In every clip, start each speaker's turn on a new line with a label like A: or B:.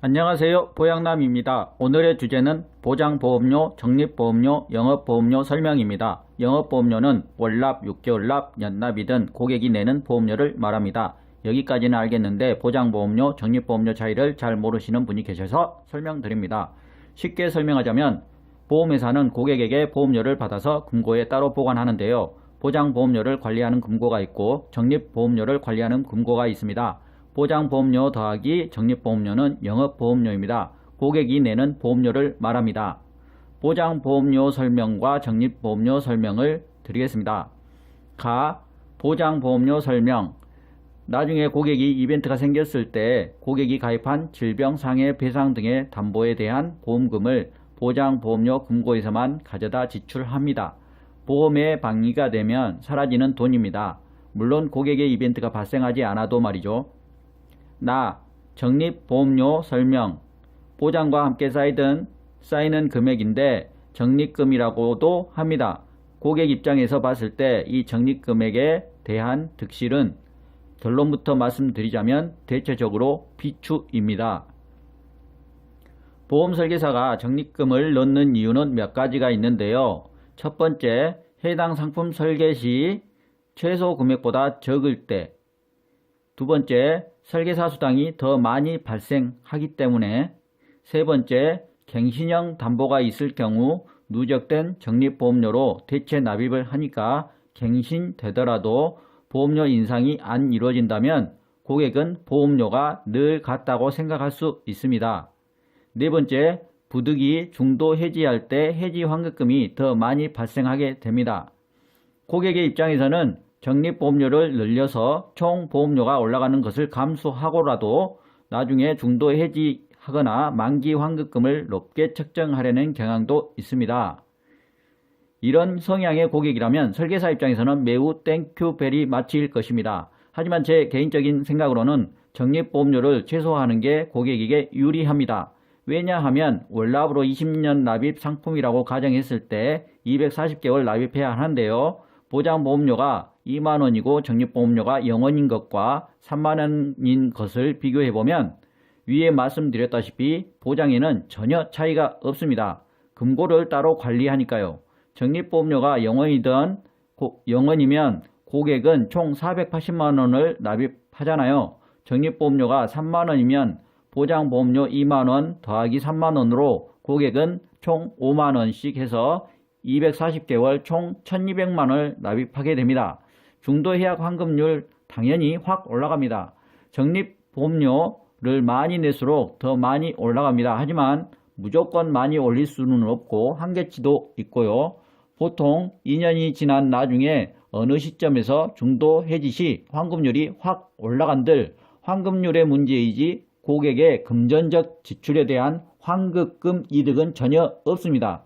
A: 안녕하세요, 보양남입니다. 오늘의 주제는 보장보험료, 적립보험료, 영업보험료 설명입니다. 영업보험료는 월납, 6개월납, 연납이든 고객이 내는 보험료를 말합니다. 여기까지는 알겠는데 보장보험료, 적립보험료 차이를 잘 모르시는 분이 계셔서 설명드립니다. 쉽게 설명하자면 보험회사는 고객에게 보험료를 받아서 금고에 따로 보관하는데요. 보장보험료를 관리하는 금고가 있고 적립보험료를 관리하는 금고가 있습니다. 보장보험료 더하기 적립보험료는 영업보험료입니다. 고객이 내는 보험료를 말합니다. 보장보험료 설명과 적립보험료 설명을 드리겠습니다. 가. 보장보험료 설명. 나중에 고객이 이벤트가 생겼을 때 고객이 가입한 질병, 상해, 배상 등의 담보에 대한 보험금을 보장보험료 금고에서만 가져다 지출합니다. 보험에 방해가 되면 사라지는 돈입니다. 물론 고객의 이벤트가 발생하지 않아도 말이죠. 적립보험료 설명. 보장과 함께 쌓이는 금액인데 적립금이라고도 합니다. 고객 입장에서 봤을 때 이 적립금액에 대한 득실은 결론부터 말씀드리자면 대체적으로 비추입니다. 보험설계사가 적립금을 넣는 이유는 몇 가지가 있는데요. 첫 번째, 해당 상품 설계 시 최소 금액보다 적을 때. 두 번째, 설계사 수당이 더 많이 발생하기 때문에. 세 번째, 갱신형 담보가 있을 경우 누적된 적립보험료로 대체 납입을 하니까 갱신되더라도 보험료 인상이 안 이루어진다면 고객은 보험료가 늘 같다고 생각할 수 있습니다. 네 번째, 부득이 중도 해지할 때 해지 환급금이 더 많이 발생하게 됩니다. 고객의 입장에서는 적립보험료를 늘려서 총 보험료가 올라가는 것을 감수하고라도 나중에 중도 해지하거나 만기 환급금을 높게 책정하려는 경향도 있습니다. 이런 성향의 고객이라면 설계사 입장에서는 매우 땡큐 베리 마치일 것입니다. 하지만 제 개인적인 생각으로는 적립보험료를 최소화하는 게 고객에게 유리합니다. 왜냐하면 월납으로 20년 납입 상품이라고 가정했을 때 240개월 납입해야 하는데요. 보장보험료가 2만원이고 적립보험료가 0원인 것과 3만원인 것을 비교해보면 위에 말씀드렸다시피 보장에는 전혀 차이가 없습니다. 금고를 따로 관리하니까요. 적립보험료가 0원이면 고객은 총 480만원을 납입하잖아요. 적립보험료가 3만원이면 보장보험료 2만원 더하기 3만원으로 고객은 총 5만원씩 해서 240개월 총 1200만원을 납입하게 됩니다. 중도해약 환급률 당연히 확 올라갑니다. 적립보험료를 많이 낼수록 더 많이 올라갑니다. 하지만 무조건 많이 올릴 수는 없고 한계치도 있고요. 보통 2년이 지난 나중에 어느 시점에서 중도 해지 시 환급률이 확 올라간들 환급률의 문제이지 고객의 금전적 지출에 대한 환급금 이득은 전혀 없습니다.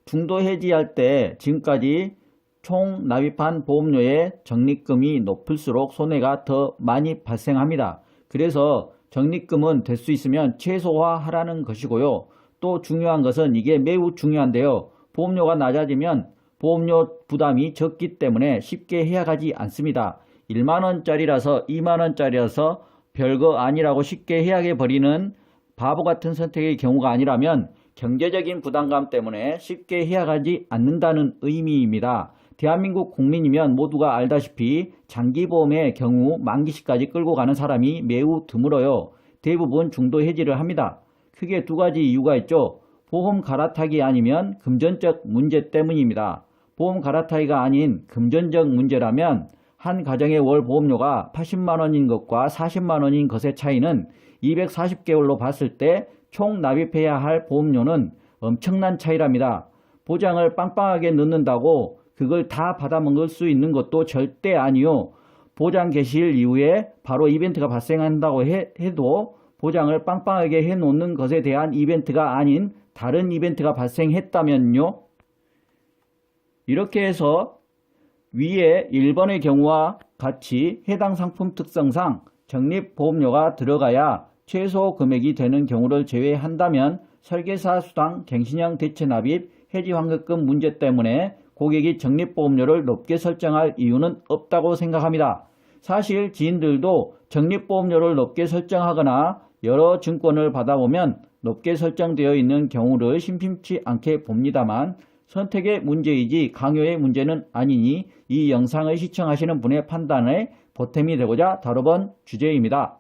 A: 중도 해지할 때 지금까지 총 납입한 보험료의 적립금이 높을수록 손해가 더 많이 발생합니다. 그래서 적립금은 될 수 있으면 최소화하라는 것이고요. 또 중요한 것은 이게 매우 중요한데요. 보험료가 낮아지면 보험료 부담이 적기 때문에 쉽게 해약하지 않습니다. 1만원짜리라서 2만원짜리라서 별거 아니라고 쉽게 해약해버리는 바보 같은 선택의 경우가 아니라면 경제적인 부담감 때문에 쉽게 해약하지 않는다는 의미입니다. 대한민국 국민이면 모두가 알다시피 장기보험의 경우 만기시까지 끌고 가는 사람이 매우 드물어요. 대부분 중도 해지를 합니다. 크게 두 가지 이유가 있죠. 보험 갈아타기 아니면 금전적 문제 때문입니다. 보험 갈아타기가 아닌 금전적 문제라면 한 가정의 월 보험료가 80만원인 것과 40만원인 것의 차이는 240개월로 봤을 때 총 납입해야 할 보험료는 엄청난 차이랍니다. 보장을 빵빵하게 넣는다고 그걸 다 받아먹을 수 있는 것도 절대 아니요. 보장 개시일 이후에 바로 이벤트가 발생한다고 해도 보장을 빵빵하게 해놓는 것에 대한 이벤트가 아닌 다른 이벤트가 발생했다면요. 이렇게 해서 위에 1번의 경우와 같이 해당 상품 특성상 적립보험료가 들어가야 최소 금액이 되는 경우를 제외한다면 설계사 수당, 갱신형 대체납입, 해지환급금 문제 때문에 고객이 적립보험료를 높게 설정할 이유는 없다고 생각합니다. 사실 지인들도 적립보험료를 높게 설정하거나 여러 증권을 받아보면 높게 설정되어 있는 경우를 심심치 않게 봅니다만 선택의 문제이지 강요의 문제는 아니니 이 영상을 시청하시는 분의 판단에 보탬이 되고자 다뤄본 주제입니다.